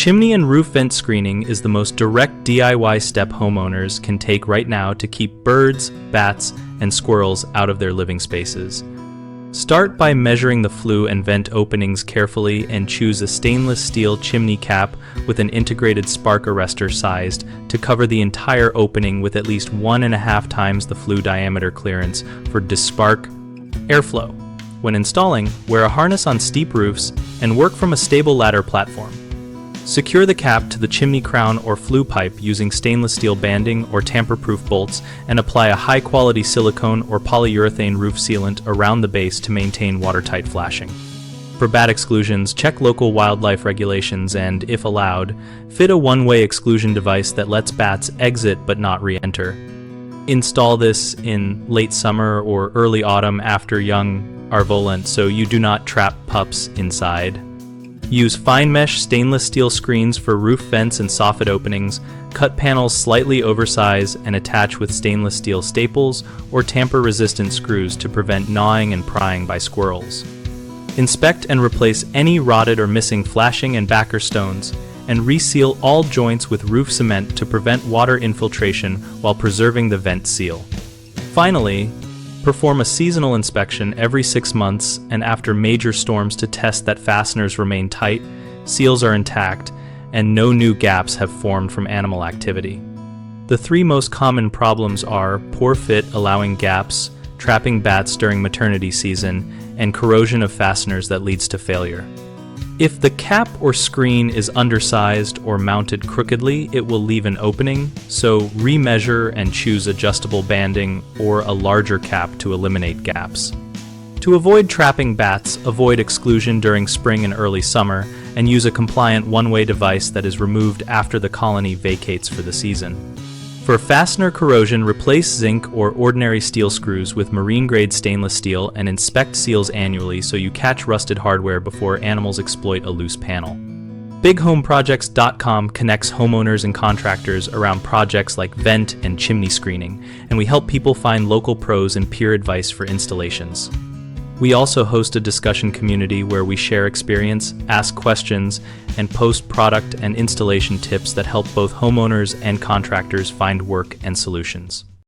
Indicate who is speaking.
Speaker 1: Chimney and roof vent screening is the most direct DIY step homeowners can take right now to keep birds, bats, and squirrels out of their living spaces. Start by measuring the flue and vent openings carefully and choose a stainless steel chimney cap with an integrated spark arrestor sized to cover the entire opening with at least 1.5 times the flue diameter clearance for dispark airflow. When installing, wear a harness on steep roofs and work from a stable ladder platform. Secure the cap to the chimney crown or flue pipe using stainless steel banding or tamper-proof bolts and apply a high-quality silicone or polyurethane roof sealant around the base to maintain watertight flashing. For bat exclusions, check local wildlife regulations and, if allowed, fit a one-way exclusion device that lets bats exit but not re-enter. Install this in late summer or early autumn after young are volant so you do not trap pups inside. Use fine mesh stainless steel screens for roof vents and soffit openings. Cut panels slightly oversize and attach with stainless steel staples or tamper-resistant screws to prevent gnawing and prying by squirrels. Inspect and replace any rotted or missing flashing and backer stones, and reseal all joints with roof cement to prevent water infiltration while preserving the vent seal. Finally, perform a seasonal inspection every 6 months and after major storms to test that fasteners remain tight, seals are intact, and no new gaps have formed from animal activity. The 3 most common problems are poor fit allowing gaps, trapping bats during maternity season, and corrosion of fasteners that leads to failure. If the cap or screen is undersized or mounted crookedly, it will leave an opening, so remeasure and choose adjustable banding or a larger cap to eliminate gaps. To avoid trapping bats, avoid exclusion during spring and early summer, and use a compliant one-way device that is removed after the colony vacates for the season. For fastener corrosion, replace zinc or ordinary steel screws with marine-grade stainless steel and inspect seals annually so you catch rusted hardware before animals exploit a loose panel. BigHomeProjects.com connects homeowners and contractors around projects like vent and chimney screening, and we help people find local pros and peer advice for installations. We also host a discussion community where we share experience, ask questions, and post product and installation tips that help both homeowners and contractors find work and solutions.